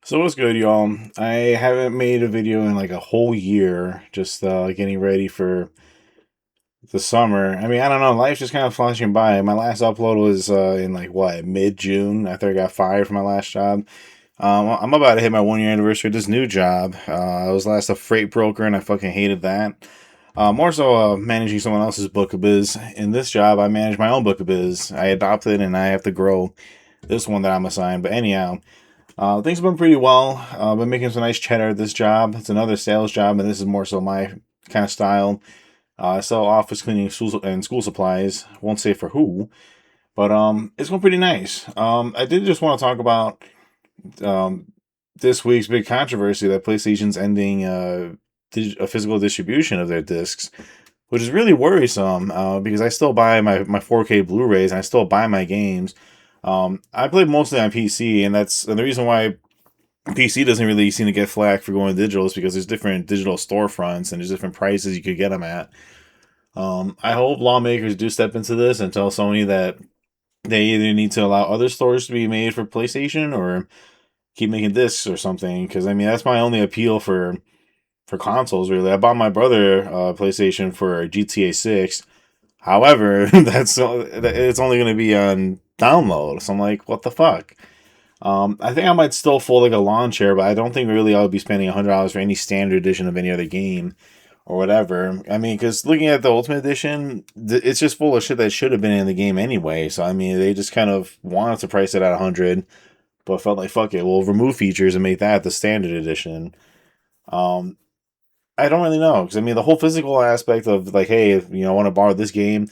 So what's good, y'all? I haven't made a video in like a whole year, just getting ready for the summer. I mean, I don't know, life's just kind of flashing by. My last upload was in like what, mid-June after I got fired from my last job. I'm about to hit my 1 year anniversary of this new job. I was last a freight broker and I fucking hated that. More so managing someone else's book of biz. In this job, I manage my own book of biz. I adopted and I have to grow this one that I'm assigned. But anyhow, things have been pretty well. I've been making some nice cheddar at this job. It's another sales job, and this is more so my kind of style. I sell office cleaning and school supplies. Won't say for who, but it's going pretty nice. I did just want to talk about um, this week's big controversy that PlayStation's ending a physical distribution of their discs, which is really worrisome because I still buy my 4K Blu-rays and I still buy my games. I play mostly on PC, and the reason why PC doesn't really seem to get flack for going digital is because there's different digital storefronts and there's different prices you could get them at. I hope lawmakers do step into this and tell Sony that they either need to allow other stores to be made for PlayStation or keep making discs or something. Because I mean, that's my only appeal for consoles. Really, I bought my brother PlayStation for GTA 6. However, it's only going to be on download. So I'm like, what the fuck? I think I might still fold like a lawn chair, but I don't think really I'll be spending $100 for any standard edition of any other game or whatever. I mean, because looking at the Ultimate Edition, it's just full of shit that should have been in the game anyway. So I mean, they just kind of wanted to price it at 100, but felt like fuck it, we'll remove features and make that the standard edition. Um, I don't really know because I mean the whole physical aspect of like, hey, if, I want to borrow this game.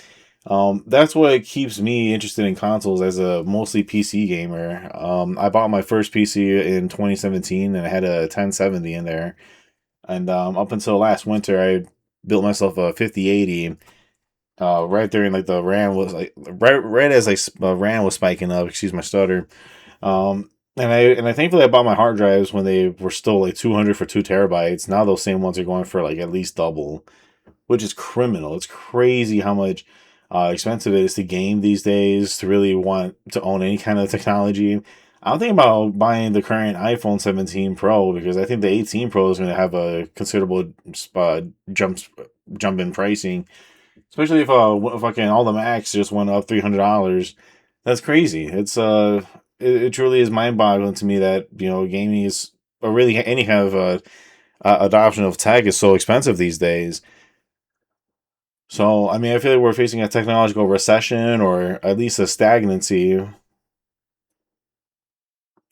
That's what keeps me interested in consoles as a mostly PC gamer. I bought my first PC in 2017 and I had a 1070 in there. And up until last winter, I built myself a 5080. Right during like the RAM was like right as like RAM was spiking up. Excuse my stutter. And I thankfully I bought my hard drives when they were still like 200 for 2 terabytes. Now those same ones are going for like at least double, which is criminal. It's crazy how much expensive it is to game these days to really want to own any kind of technology. I'm thinking about buying the current iPhone 17 Pro because I think the 18 Pro is going to have a considerable uh, jump jump in pricing, especially if fucking all the Macs just went up $300. That's crazy. It truly is mind boggling to me that gaming is or really any kind of adoption of tech is so expensive these days. So, I mean, I feel like we're facing a technological recession or at least a stagnancy.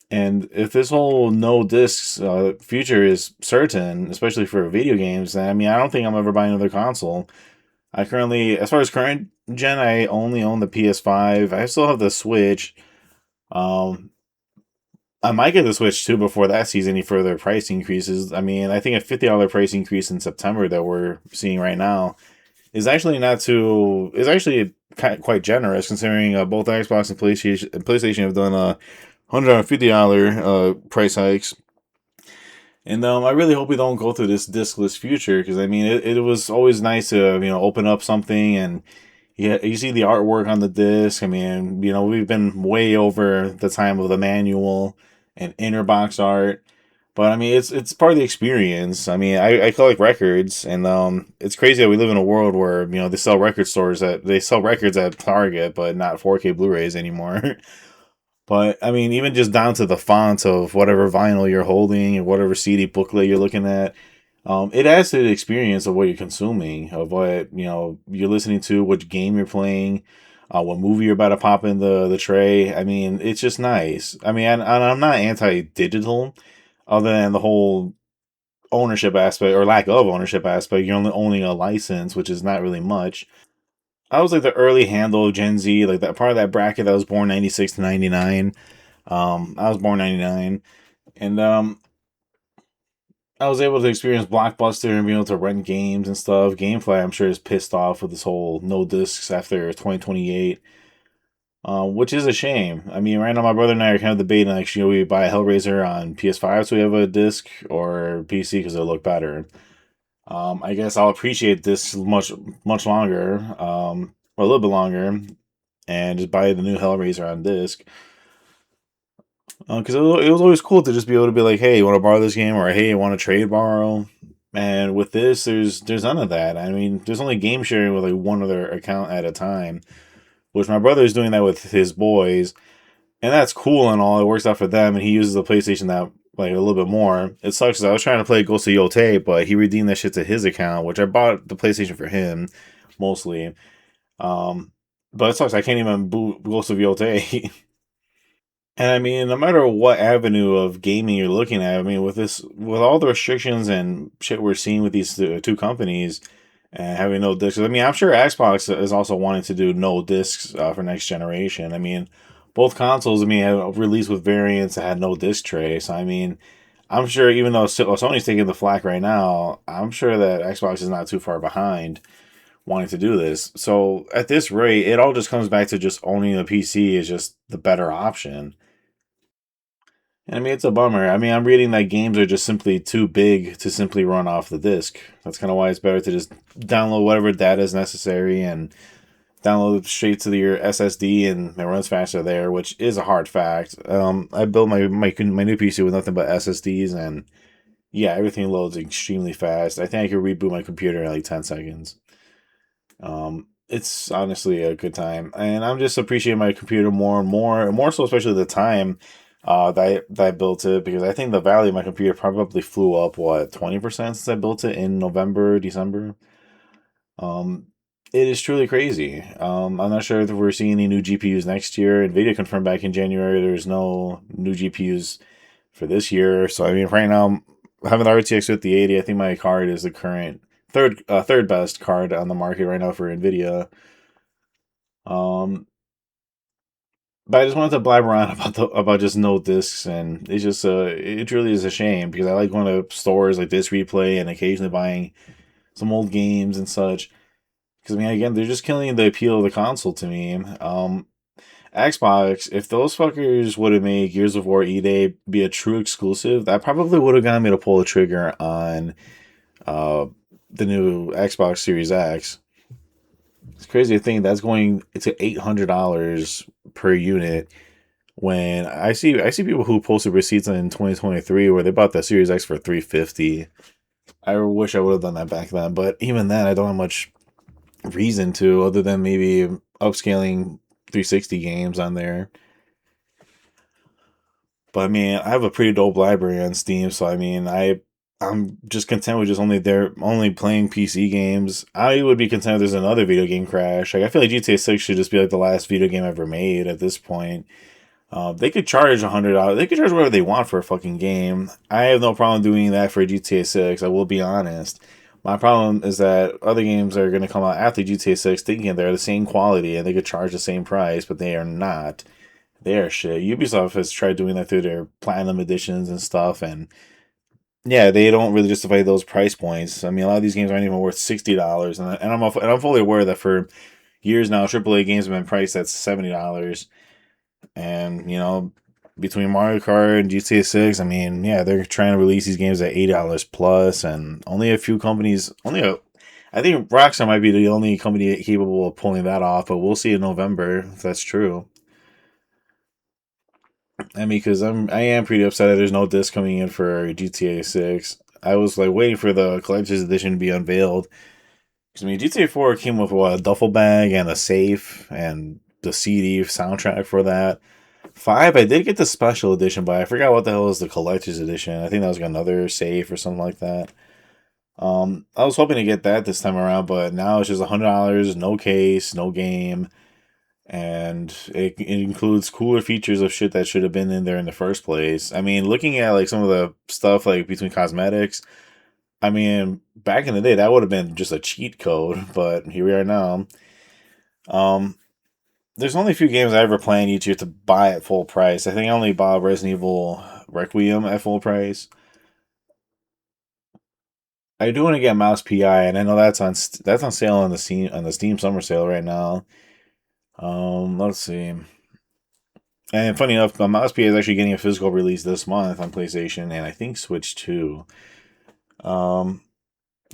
And if this whole no discs future is certain, especially for video games, then I mean, I don't think I'm ever buying another console. I currently, as far as current gen, I only own the PS5. I still have the Switch. Um, I might get the Switch too before that sees any further price increases. I mean, I think a $50 price increase in September that we're seeing right now is actually not too. Is actually quite generous considering both Xbox and PlayStation have done $150 price hikes. And I really hope we don't go through this discless future because I mean it was always nice to open up something and yeah, you see the artwork on the disc. I mean, we've been way over the time of the manual and inner box art. But I mean, it's part of the experience. I mean, I collect records, and it's crazy that we live in a world where they sell records at Target, but not 4K Blu-rays anymore. But I mean, even just down to the font of whatever vinyl you're holding and whatever CD booklet you're looking at, it adds to the experience of what you're consuming, of what you're listening to, which game you're playing, what movie you're about to pop in the tray. I mean, it's just nice. I mean, and I'm not anti-digital, other than the whole ownership aspect or lack of ownership aspect. You're only owning a license, which is not really much. I was like the early handle of Gen Z, like that part of that bracket that was born 96 to 99. I was born 99, and I was able to experience Blockbuster and be able to rent games and stuff. GameFly, I'm sure, is pissed off with this whole no discs after 2028, which is a shame. I mean, right now my brother and I are kind of debating like, should we buy Hellraiser on PS5 so we have a disc or PC because it'll look better. I guess I'll appreciate this much longer, or a little bit longer, and just buy the new Hellraiser on disc. Because it was always cool to just be able to be like, hey, you want to borrow this game, or hey, you want to trade borrow. And with this, there's none of that. I mean, there's only game sharing with like one other account at a time, which my brother is doing that with his boys, and that's cool and all. It works out for them, and he uses the PlayStation that like a little bit more. It sucks 'cause I was trying to play Ghost of Yotei, but he redeemed that shit to his account, which I bought the PlayStation for him mostly. Um, but it sucks. I can't even boot Ghost of Yotei. And I mean, no matter what avenue of gaming you're looking at, I mean, with all the restrictions and shit we're seeing with these two companies and having no discs, I mean, I'm sure Xbox is also wanting to do no discs for next generation. I mean, both consoles, I mean, have released with variants that had no disc tray. So, I mean, I'm sure even though Sony's taking the flack right now, I'm sure that Xbox is not too far behind wanting to do this. So, at this rate, it all just comes back to just owning a PC is just the better option. And I mean, it's a bummer. I mean, I'm reading that games are just simply too big to simply run off the disk. That's kind of why it's better to just download whatever data is necessary and download it straight to your SSD, and it runs faster there, which is a hard fact. I built my new PC with nothing but SSDs, and yeah, everything loads extremely fast. I think I could reboot my computer in like 10 seconds. It's honestly a good time, and I'm just appreciating my computer more and more, and more so, especially the time that I built it, because I think the value of my computer probably flew up what 20% since I built it in November, December. Um, it is truly crazy. I'm not sure if we're seeing any new GPUs next year. Nvidia confirmed back in January there's no new GPUs for this year. So I mean, right now, having the RTX 5080, I think my card is the current third best card on the market right now for Nvidia. Um, but I just wanted to blabber on about just no discs, and it's just it really is a shame because I like going to stores like Disc Replay and occasionally buying some old games and such. Because I mean, again, they're just killing the appeal of the console to me. Xbox, if those fuckers would have made Gears of War E-Day be a true exclusive, that probably would have gotten me to pull the trigger on uh the new Xbox Series X. It's crazy to think that's going to $800 per unit. When I see people who posted receipts in 2023 where they bought the Series X for 350. I wish I would have done that back then, but even then, I don't have much reason to, other than maybe upscaling 360 games on there. But I mean, I have a pretty dope library on Steam, so I mean, I'm just content with just only playing PC games. I would be content if there's another video game crash. Like I feel like GTA 6 should just be like the last video game ever made at this point. They could charge $100. They could charge whatever they want for a fucking game. I have no problem doing that for GTA 6. I will be honest. My problem is that other games are going to come out after GTA 6 thinking they're the same quality and they could charge the same price, but they are not. They are shit. Ubisoft has tried doing that through their platinum editions and stuff, and yeah, they don't really justify those price points. I mean, a lot of these games aren't even worth $60, and I'm fully aware that for years now, AAA games have been priced at $70. And, between Mario Kart and GTA 6, I mean, yeah, they're trying to release these games at $80 plus, and only a few companies, I think Rockstar might be the only company capable of pulling that off, but we'll see in November if that's true. I mean, because I am pretty upset that there's no disc coming in for GTA 6. I was like waiting for the collector's edition to be unveiled. Because I mean, GTA 4 came with what, a duffel bag and a safe and the CD soundtrack for that. Five, I did get the special edition, but I forgot what the hell is the collector's edition. I think that was like another safe or something like that. I was hoping to get that this time around, but now it's just $100, no case, no game, and it includes cooler features of shit that should have been in there in the first place. I mean, looking at like some of the stuff like between cosmetics, I mean, back in the day that would have been just a cheat code, but here we are now. Um, There's only a few games I ever plan each year to buy at full price. I think I only bought Resident Evil Requiem at full price. I do want to get Mouse PI, and I know that's on sale on the Steam Summer Sale right now. Let's see. And funny enough, Mouse PI is actually getting a physical release this month on PlayStation, and I think Switch too. Um,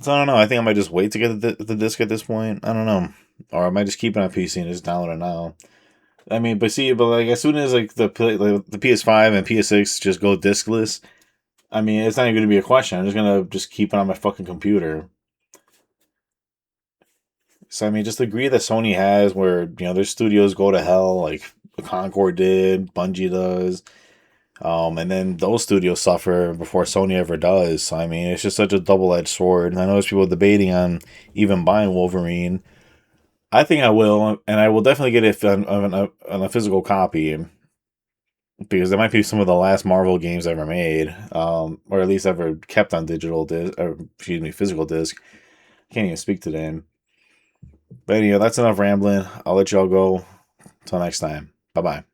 so I don't know. I think I might just wait to get the disc at this point. I don't know, or I might just keep it on PC and just download it now. I mean, but see, but like as soon as like the PS5 and PS6 just go discless, I mean, it's not even going to be a question. I'm just gonna just keep it on my fucking computer. So I mean, just the greed that Sony has, where their studios go to hell, like Concord did, Bungie does, and then those studios suffer before Sony ever does. So I mean, it's just such a double edged sword. And I know there's people debating on even buying Wolverine. I think I will, and I will definitely get it on a physical copy because it might be some of the last Marvel games ever made, or at least ever kept on digital disc, or excuse me, physical disc. Can't even speak to them. But anyway, that's enough rambling. I'll let y'all go. Until next time. Bye bye.